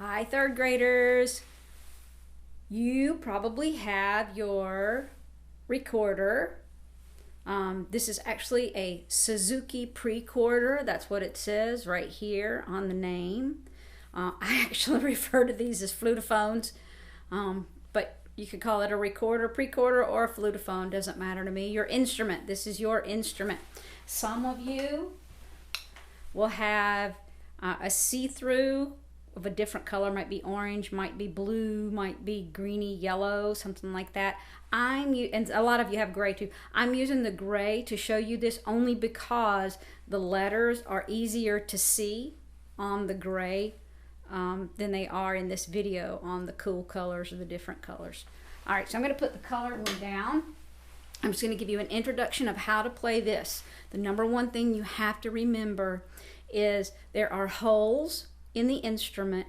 Hi, third graders. You probably have your recorder. This is actually a Suzuki Precorder. That's what it says right here on the name. I actually refer to these as flutophones, but you could call it a recorder, precorder, or a flutophone. Doesn't matter to me. Your instrument. This is your instrument. Some of you will have a see-through of a different color. Might be orange, might be blue, might be greeny yellow, something like that. And a lot of you have gray too. I'm using the gray to show you this only because the letters are easier to see on the gray than they are in this video on the cool colors or the different colors. All right, so I'm going to put the colored one down. I'm just going to give you an introduction of how to play this. The number one thing you have to remember is there are holes in the instrument,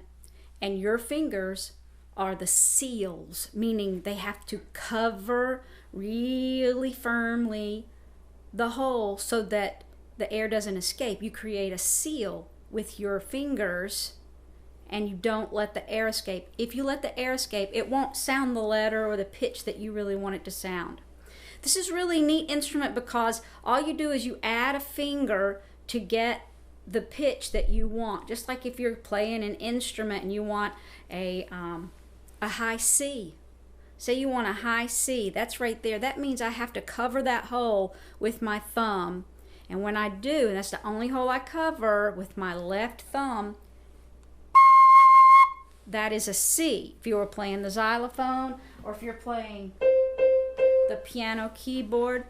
and your fingers are the seals, meaning they have to cover really firmly the hole so that the air doesn't escape. You create a seal with your fingers and you don't let the air escape. If you let the air escape, it won't sound the letter or the pitch that you really want it to sound. This is a really neat instrument because all you do is you add a finger to get the pitch that you want. Just like if you're playing an instrument and you want a high C. Say you want a high C. That's right there. That means I have to cover that hole with my thumb. And when I do, and that's the only hole I cover with my left thumb, that is a C. If you were playing the xylophone or if you're playing the piano keyboard,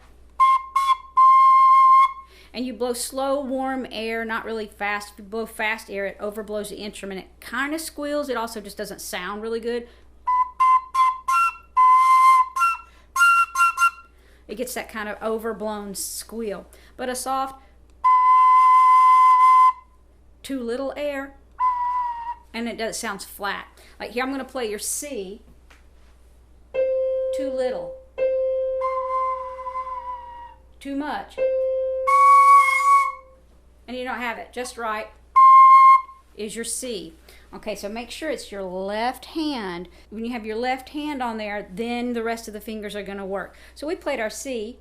and you blow slow, warm air, not really fast. If you blow fast air, it overblows the instrument. It kind of squeals. It also just doesn't sound really good. It gets that kind of overblown squeal. But a soft, too little air, and it sounds flat. Like here, I'm going to play your C. Too little. Too much. And you don't have it just right, is your C. Okay, so make sure it's your left hand. When you have your left hand on there, then the rest of the fingers are going to work. So we played our C.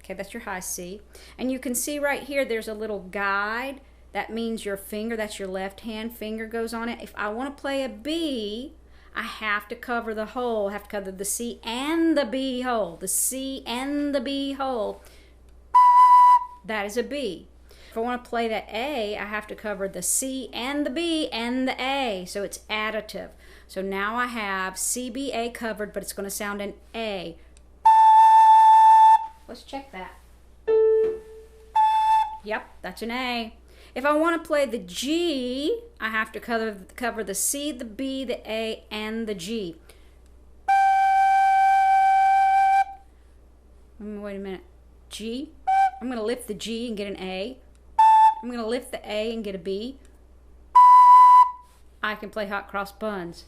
Okay, that's your high C. And you can see right here there's a little guide. That means your finger, that's your left hand finger goes on it. If I want to play a B, I have to cover the hole. I have to cover the C and the B hole. The C and the B hole. That is a B. If I want to play that A, I have to cover the C and the B and the A, so it's additive. So now I have C, B, A covered, but it's going to sound an A. Let's check that. Yep, that's an A. If I want to play the G, I have to cover the C, the B, the A, and the G. Wait a minute. G. I'm going to lift the G and get an A. I'm going to lift the A and get a B. I can play hot cross buns.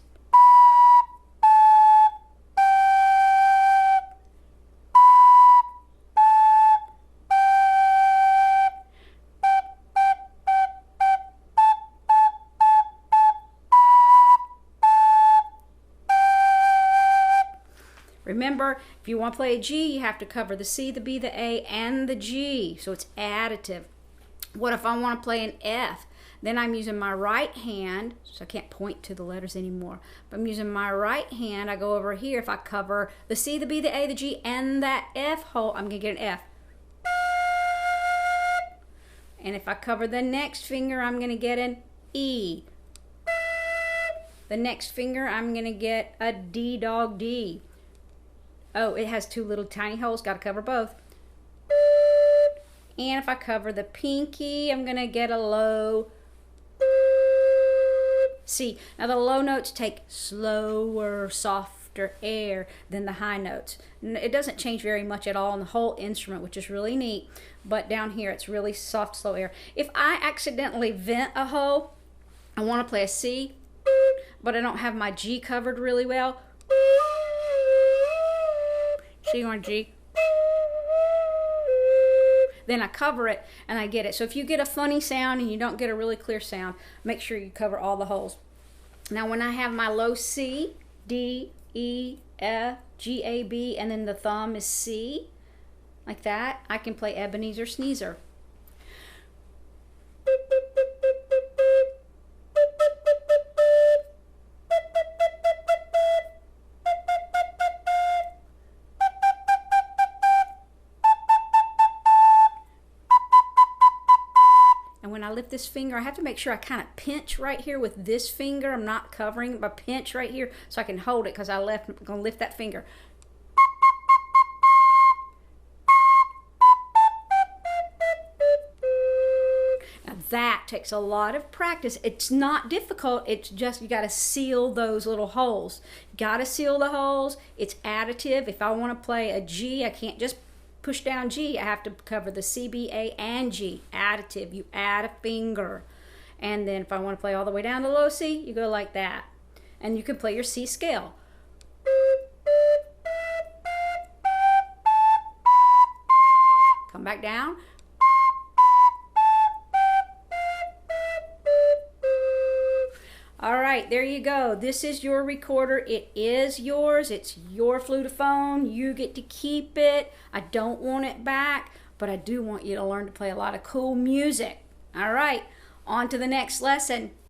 Remember, if you want to play a G, you have to cover the C, the B, the A, and the G. So it's additive. What if I want to play an F? Then I'm using my right hand, so I can't point to the letters anymore. But I'm using my right hand. I go over here. If I cover the C, the B, the A, the G, and that F hole, I'm going to get an F. And if I cover the next finger, I'm going to get an E. The next finger, I'm going to get a D dog D. Oh, it has two little tiny holes. Got to cover both. And if I cover the pinky, I'm going to get a low C. Now the low notes take slower, softer air than the high notes. It doesn't change very much at all in the whole instrument, which is really neat. But down here, it's really soft, slow air. If I accidentally vent a hole, I want to play a C, but I don't have my G covered really well. C on G. Then I cover it and I get it. So if you get a funny sound and you don't get a really clear sound, make sure you cover all the holes. Now when I have my low C, D, E, F, G, A, B, and then the thumb is C, like that, I can play Ebenezer Sneezer. And when I lift this finger, I have to make sure I kind of pinch right here with this finger. I'm not covering, but pinch right here so I can hold it because I'm going to lift that finger. Now that takes a lot of practice. It's not difficult. It's just you got to seal those little holes. Got to seal the holes. It's additive. If I want to play a G, I can't just push down G. I have to cover the C, B, A, and G. Additive. You add a finger. And then if I want to play all the way down to low C, you go like that. And you can play your C scale. Come back down. All right, there you go. This is your recorder. It is yours. It's your Flutophone. You get to keep it. I don't want it back, but I do want you to learn to play a lot of cool music. All right, on to the next lesson.